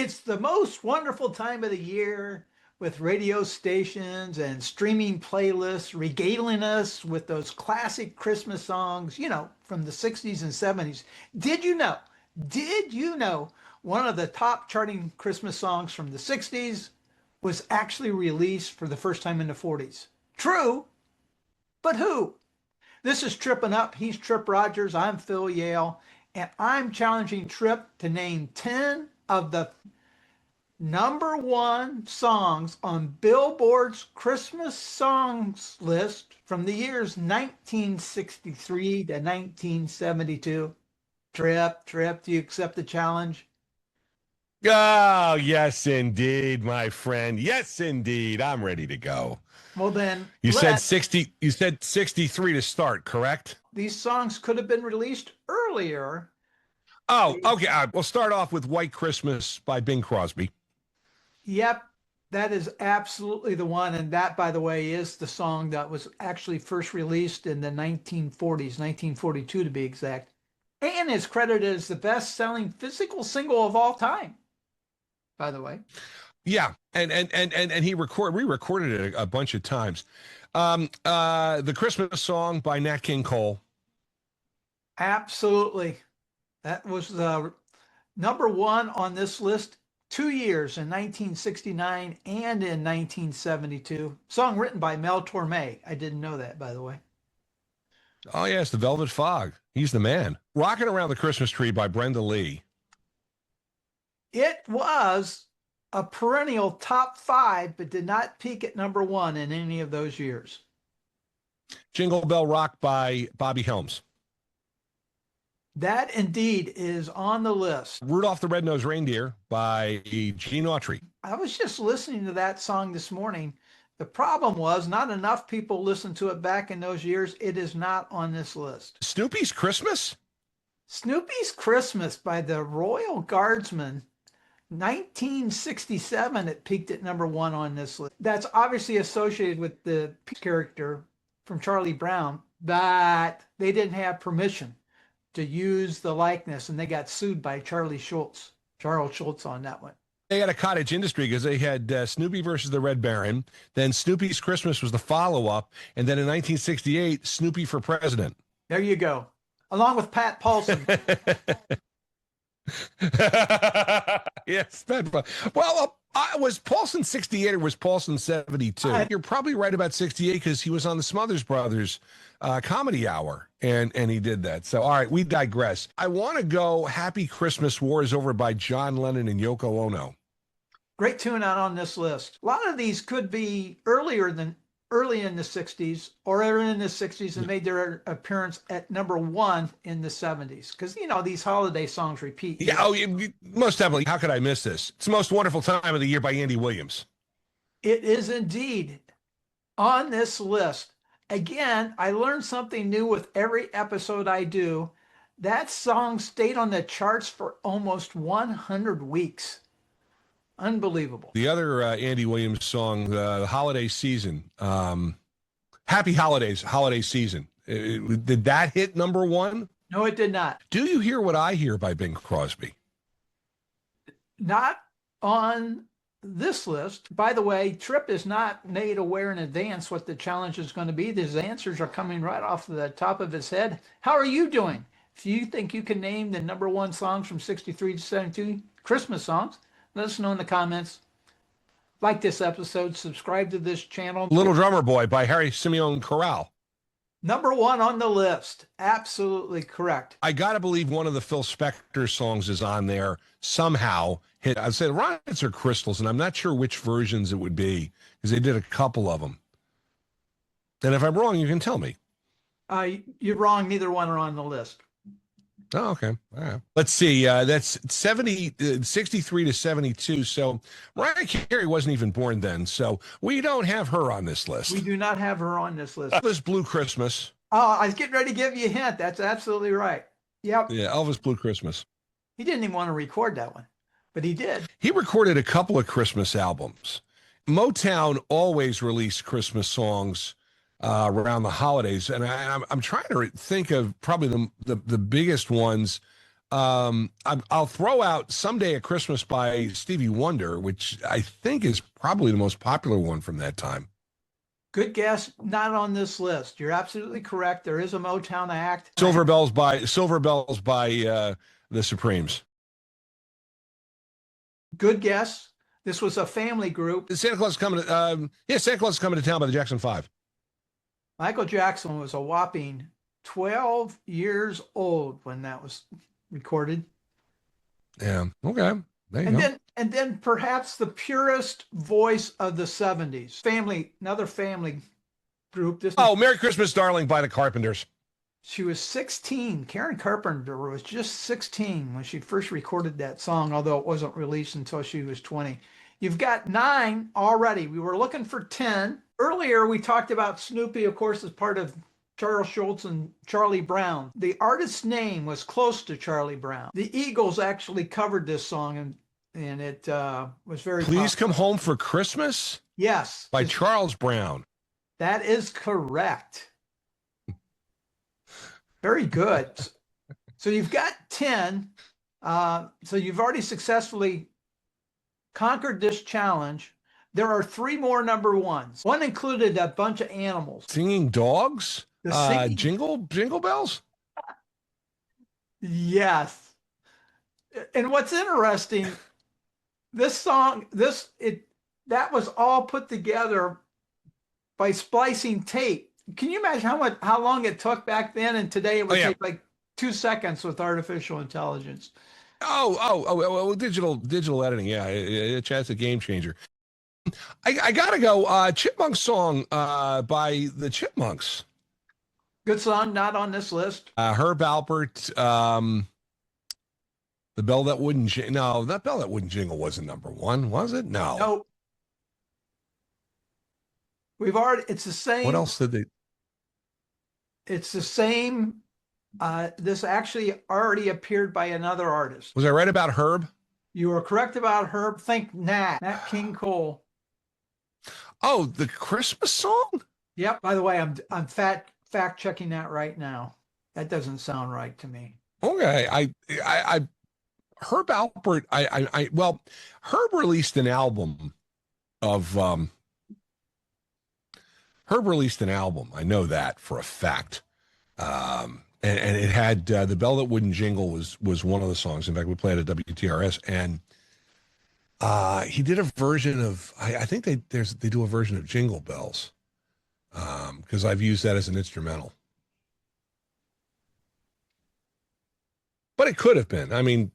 It's the most wonderful time of the year with radio stations and streaming playlists regaling us with those classic Christmas songs, from the 60s and 70s. Did you know? Did you know one of the top charting Christmas songs from the 60s was actually released for the first time in the 40s? True, but who? This is Trippin' Up. He's Tripp Rogers. I'm Phil Yale, and I'm challenging Tripp to name 10 of the number one songs on Billboard's Christmas songs list from the years 1963 to 1972. Tripp, do you accept the challenge? Oh, yes, indeed, my friend. Yes, indeed. I'm ready to go. Well, then you said 63 to start, correct? These songs could have been released earlier. Oh, okay. We'll start off with White Christmas by Bing Crosby. Yep, that is absolutely the one. And that, by the way, is the song that was actually first released in the 1940s, 1942 to be exact, and is credited as the best-selling physical single of all time, by the way. Yeah, and he re-recorded it a bunch of times. The Christmas song by Nat King Cole. Absolutely. That was the number one on this list 2 years, in 1969 and in 1972. Song written by Mel Torme. I didn't know that, by the way. Oh, yes, the Velvet Fog. He's the man. Rocking Around the Christmas Tree by Brenda Lee. It was a perennial top 5, but did not peak at number 1 in any of those years. Jingle Bell Rock by Bobby Helms. That indeed is on the list. Rudolph the Red-Nosed Reindeer by Gene Autry. I was just listening to that song this morning. The problem was not enough people listened to it back in those years. It is not on this list. Snoopy's Christmas? Snoopy's Christmas by the Royal Guardsmen. 1967, it peaked at number 1 on this list. That's obviously associated with the character from Charlie Brown, but they didn't have permission to use the likeness, and they got sued by Charles Schultz on that one. They had a cottage industry because they had Snoopy versus the Red Baron. Then Snoopy's Christmas was the follow-up. And then in 1968, Snoopy for President. There you go. Along with Pat Paulson. Yes. Well, was Paulson 68 or was Paulson 72? You're probably right about 68 because he was on the Smothers Brothers comedy hour, and he did that. So, all right, we digress. I want to go Happy Christmas, War is Over by John Lennon and Yoko Ono. Great tune out on this list. A lot of these could be early in the 60s or early in the 60s and made their appearance at number 1 in the 70s. Because, these holiday songs repeat. Yeah, most definitely. How could I miss this? It's the Most Wonderful Time of the Year by Andy Williams. It is indeed on this list. Again, I learn something new with every episode I do. That song stayed on the charts for almost 100 weeks. Unbelievable. The other Andy Williams song, the holiday season, Happy Holidays, holiday season. Did that hit number 1? No, it did not. Do You Hear What I Hear by Bing Crosby? Not on this list. By the way, Tripp is not made aware in advance what the challenge is going to be. His answers are coming right off the top of his head. How are you doing? If you think you can name the number 1 songs from 63 to 72 Christmas songs, let us know in the comments. Like this episode, subscribe to this channel. Little Drummer Boy by Simeone Chorale. Number 1 on the list. Absolutely correct. I got to believe one of the Phil Spector songs is on there somehow. I said Rockets or Crystals, and I'm not sure which versions it would be because they did a couple of them. And if I'm wrong, you can tell me. You're wrong. Neither one are on the list. Oh, okay. All right. Let's see. That's 63 to 72. So Mariah Carey wasn't even born then. So we don't have her on this list. We do not have her on this list. Elvis Blue Christmas. Oh, I was getting ready to give you a hint. That's absolutely right. Yep. Yeah, Elvis Blue Christmas. He didn't even want to record that one, but he did. He recorded a couple of Christmas albums. Motown always released Christmas songs around the holidays, and I'm trying to think of probably the biggest ones I'll throw out Someday at Christmas by Stevie Wonder, which I think is probably the most popular one from that time. Good guess. Not on this list. You're absolutely correct. There is a Motown act. Silver Bells by the Supremes. Good guess. This was a family group. Santa Claus is coming to Santa Claus is coming to town by the Jackson 5. Michael Jackson was a whopping 12 years old when that was recorded. Yeah. Okay. There you go. And then perhaps the purest voice of the 70s. Another family group. Merry Christmas, Darling by the Carpenters. She was 16. Karen Carpenter was just 16 when she first recorded that song, although it wasn't released until she was 20. You've got 9 already. We were looking for 10. Earlier, we talked about Snoopy, of course, as part of Charles Schultz and Charlie Brown. The artist's name was close to Charlie Brown. The Eagles actually covered this song, and it was very Please popular. Come Home for Christmas? Yes. By Charles Brown. That is correct. Very good. So you've got 10. So you've already successfully conquered this challenge. There are 3 more number ones. One included a bunch of animals. Singing dogs? Jingle Bells? Yes. And what's interesting, this song, that was all put together by splicing tape. Can you imagine how long it took back then? And today it would take like 2 seconds with artificial intelligence. Digital editing. Yeah, it's a game changer. I gotta go. Chipmunk song by the Chipmunks. Good song, not on this list. Herb Alpert. The Bell That Wouldn't Jingle. No, that Bell That Wouldn't Jingle wasn't number 1, was it? No. Nope. It's the same. What else did they? It's the same. This actually already appeared by another artist. Was I right about Herb? You were correct about Herb. Think Nat King Cole. Oh, the Christmas song? Yep. By the way, I'm fact checking that right now. That doesn't sound right to me. Okay. Herb Alpert. Herb released an album of Herb released an album. I know that for a fact. And it had The Bell That Wouldn't Jingle was one of the songs. In fact, we played at WTRS, and he did a version of, I think they do a version of Jingle Bells, because I've used that as an instrumental. But it could have been. I mean,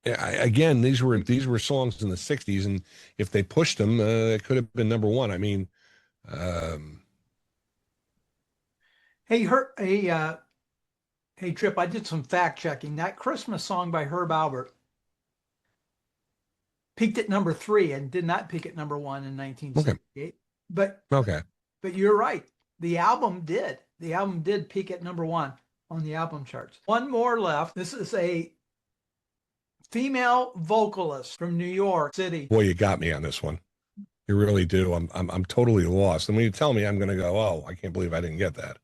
again, these were songs in the 60s, and if they pushed them, it could have been number 1. I mean, Hey, Tripp, I did some fact checking. That Christmas song by Herb Alpert peaked at number 3 and did not peak at number 1 in 1968. Okay. But you're right. The album did. The album did peak at number 1 on the album charts. One more left. This is a female vocalist from New York City. Boy, you got me on this one. You really do. I'm totally lost. And when you tell me, I'm going to go, oh, I can't believe I didn't get that.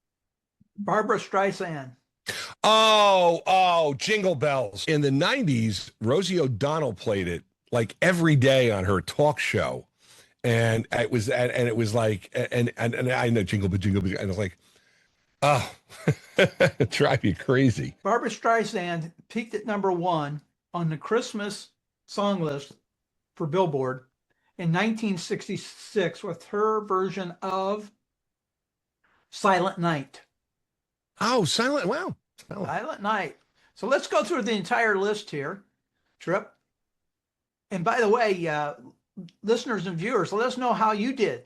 Barbra Streisand. Oh, Jingle Bells. In the 90s, Rosie O'Donnell played it like every day on her talk show. And it was like, and I know Jingle, and I was like, oh, it drive you crazy. Barbra Streisand peaked at number 1 on the Christmas song list for Billboard in 1966 with her version of Silent Night. Oh, Silent, wow. Silent Night. So let's go through the entire list here, Tripp. And by the way, listeners and viewers, let us know how you did,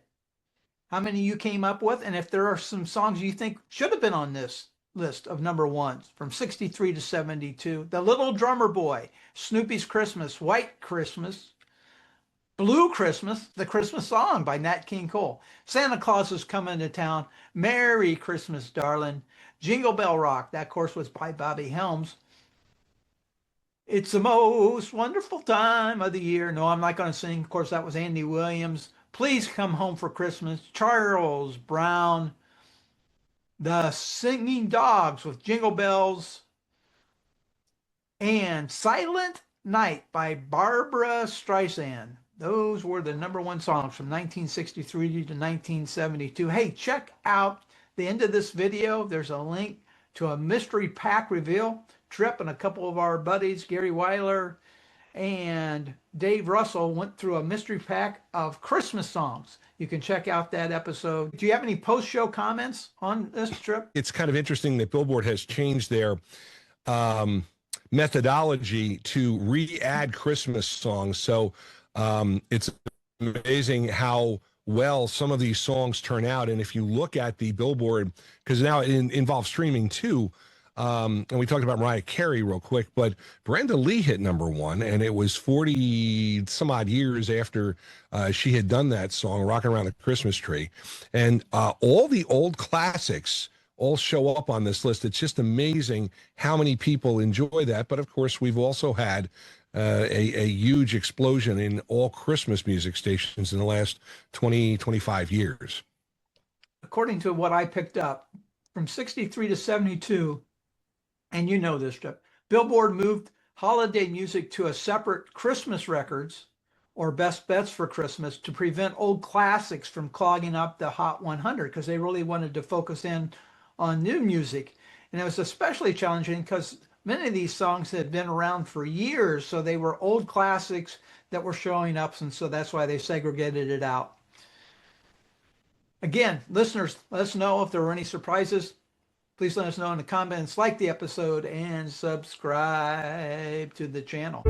how many you came up with, and if there are some songs you think should have been on this list of number 1s from 63 to 72. The Little Drummer Boy, Snoopy's Christmas, White Christmas, Blue Christmas, the Christmas song by Nat King Cole, Santa Claus is Coming to Town, Merry Christmas, Darling, Jingle Bell Rock, that of course was by Bobby Helms. It's the most wonderful time of the year. No, I'm not going to sing. Of course, that was Andy Williams. Please Come Home for Christmas, Charles Brown, The Singing Dogs with Jingle Bells, and Silent Night by Barbra Streisand. Those were the #1 songs from 1963 to 1972. Hey, check out the end of this video. There's a link to a mystery pack reveal. Tripp and a couple of our buddies, Gary Weiler and Dave Russell, went through a mystery pack of Christmas songs. You can check out that episode. Do you have any post-show comments on this, Tripp? It's kind of interesting that Billboard has changed their methodology to re-add Christmas songs. So it's amazing how well some of these songs turn out. And if you look at the Billboard, because now it involves streaming too, and we talked about Mariah Carey real quick, but Brenda Lee hit #1, and it was 40 some odd years after she had done that song, Rocking Around the Christmas Tree. And all the old classics all show up on this list. It's just amazing how many people enjoy that. But of course, we've also had a huge explosion in all Christmas music stations in the last 20, 25 years. According to what I picked up, from 63 to 72, and you know this, Tripp, Billboard moved holiday music to a separate Christmas records or best bets for Christmas to prevent old classics from clogging up the Hot 100, because they really wanted to focus in on new music. And it was especially challenging because many of these songs had been around for years, so they were old classics that were showing up, and so that's why they segregated it out. Again, listeners, let us know if there were any surprises. Please let us know in the comments, like the episode, and subscribe to the channel.